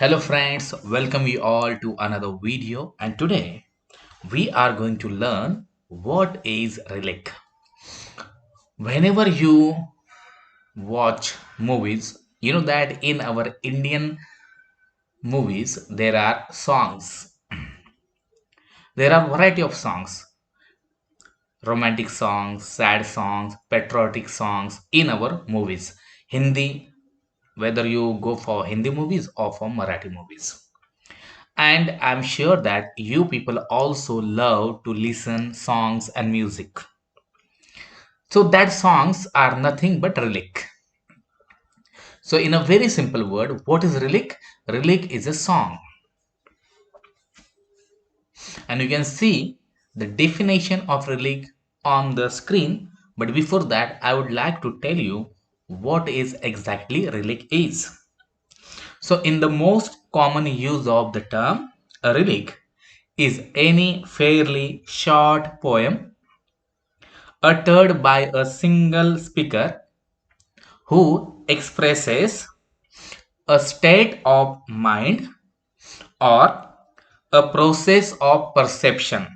Hello friends, welcome you all to another video and today we are going to learn what is relic. Whenever you watch movies, you know that in our Indian movies there are songs. There are variety of songs, romantic songs, sad songs, patriotic songs in our movies. Hindi, whether you go for Hindi movies or for Marathi movies. And I'm sure that you people also love to listen songs and music. So that songs are nothing but relic. So in a very simple word, what is relic? Relic is a song. And you can see the definition of relic on the screen. But before that, I would like to tell you what is exactly relic is. So in the most common use of the term, a relic is any fairly short poem uttered by a single speaker who expresses a state of mind or a process of perception,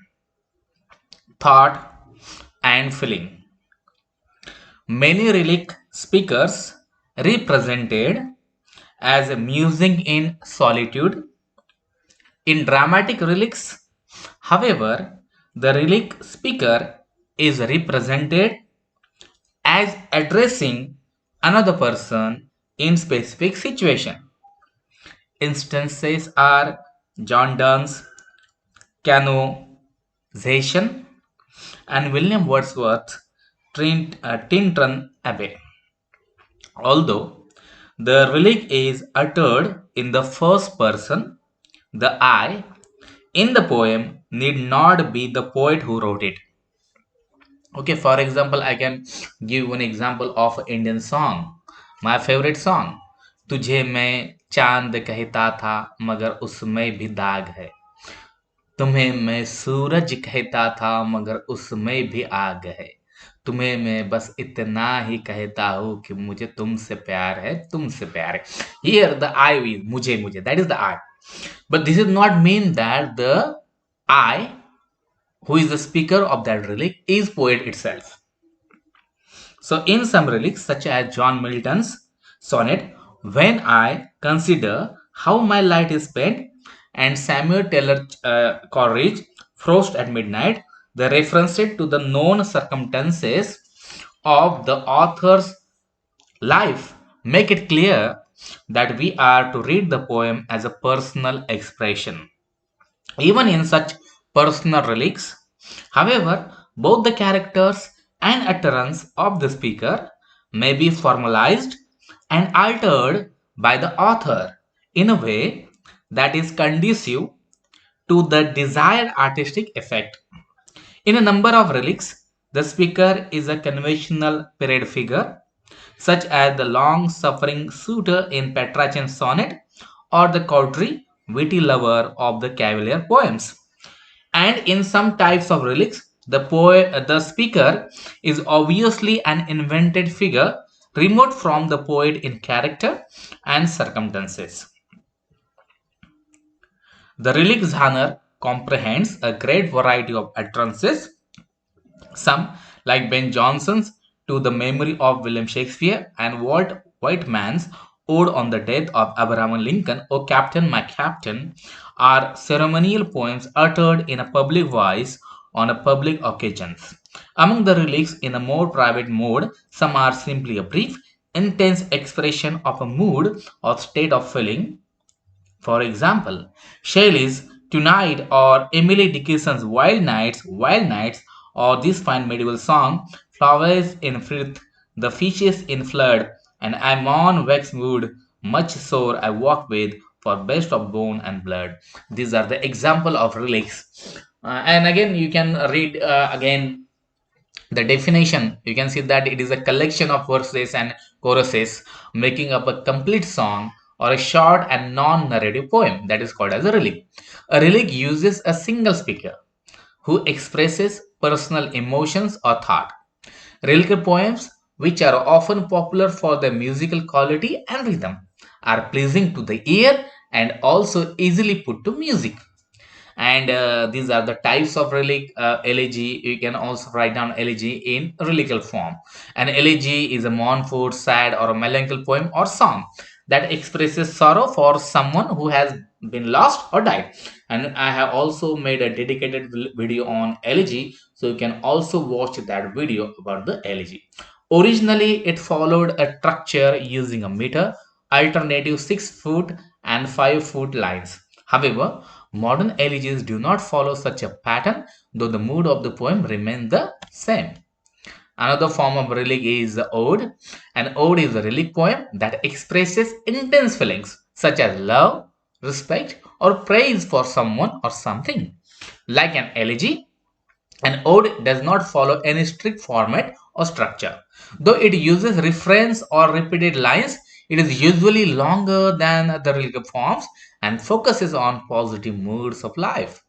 thought, and feeling. Many relic speakers represented as musing in solitude. In dramatic relics, however, the relic speaker is represented as addressing another person in specific situation. Instances are John Donne's Canonization and William Wordsworth's Tintern Abbey. Although the relic is uttered in the first person, the I in the poem need not be the poet who wrote it. Okay, for example, I can give one example of Indian song. My favorite song. तुझे मैं चांद कहता था मगर उसमें भी दाग है. तुम्हें मैं सूरज कहता था मगर उसमें भी आग है. तुम्हें मैं बस इतना ही कहता हूँ कि मुझे तुमसे प्यार है, तुमसे प्यार है. Here the I is मुझे मुझे, that is the I. But this is not mean that the I who is the speaker of that relic is poet itself. So in some relics such as John Milton's sonnet, When I Consider How My Light is Spent, and Samuel Taylor Coleridge, Frost at Midnight, the references to the known circumstances of the author's life make it clear that we are to read the poem as a personal expression. Even in such personal relics, however, both the characters and utterance of the speaker may be formalized and altered by the author in a way that is conducive to the desired artistic effect. In a number of relics, the speaker is a conventional parade figure, such as the long suffering suitor in Petrarchan's sonnet or the courtly, witty lover of the Cavalier poems. And in some types of relics, the speaker is obviously an invented figure remote from the poet in character and circumstances. The relic genre comprehends a great variety of utterances, some, like Ben Jonson's To the Memory of William Shakespeare and Walt Whitman's Ode on the Death of Abraham Lincoln or Captain My Captain, are ceremonial poems uttered in a public voice on a public occasions. Among the relics in a more private mode, some are simply a brief, intense expression of a mood or state of feeling. For example, Shelley's Tonight or Emily Dickinson's Wild Nights, or this fine medieval song, Flowers in Frith, the fishes in flood, and I'm on Wexwood, much sore I walk with, for best of bone and blood. These are the example of relics. And again, you can read again the definition. You can see that it is a collection of verses and choruses making up a complete song or a short and non-narrative poem that is called as a relic. A relic uses a single speaker who expresses personal emotions or thought. Rilke poems, which are often popular for their musical quality and rhythm, are pleasing to the ear and also easily put to music. And these are the types of relic. Elegy, you can also write down elegy in religical form. An elegy is a mournful, sad, or a melancholy poem or song that expresses sorrow for someone who has been lost or died. And I have also made a dedicated video on elegy, so you can also watch that video about the elegy. Originally it followed a structure using a meter, alternative 6 foot and 5 foot lines. However, modern elegies do not follow such a pattern, though the mood of the poem remains the same. Another form of relic is the ode. An ode is a relic poem that expresses intense feelings such as love, respect, or praise for someone or something. Like an elegy, an ode does not follow any strict format or structure. Though it uses reference or repeated lines, it is usually longer than the religious forms and focuses on positive moods of life.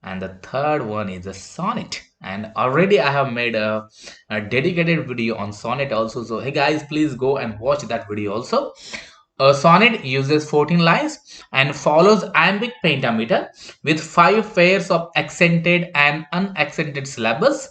And the third one is a sonnet. And already I have made a dedicated video on sonnet also. So hey guys, please go and watch that video also. A sonnet uses 14 lines and follows iambic pentameter with 5 pairs of accented and unaccented syllables.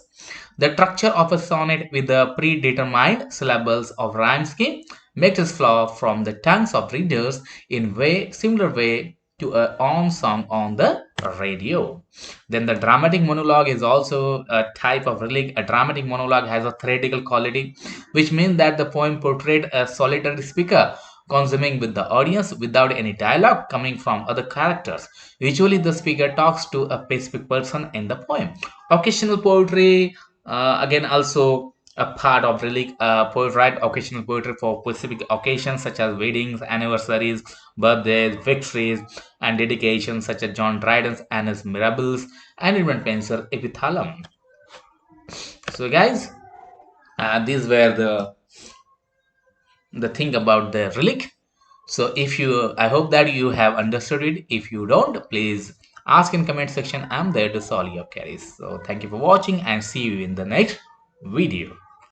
The structure of a sonnet with the predetermined syllables of rhyme scheme makes it flow from the tongues of readers in way similar way to a own song on the radio. Then the dramatic monologue is also a type of relic. A dramatic monologue has a theatrical quality, which means that the poem portrayed a solitary speaker consuming with the audience without any dialogue coming from other characters. Usually, the speaker talks to a specific person in the poem. Occasional poetry, again, also a part of relic. Poet write occasional poetry for specific occasions such as weddings, anniversaries, birthdays, victories, and dedications such as John Dryden's Annus Mirabilis and Edmund Spenser Epithalame. So, guys, these were the thing about the relic. So if you, I hope that you have understood it. If you don't, please ask in comment section. I'm there to solve your queries. So thank you for watching and see you in the next video.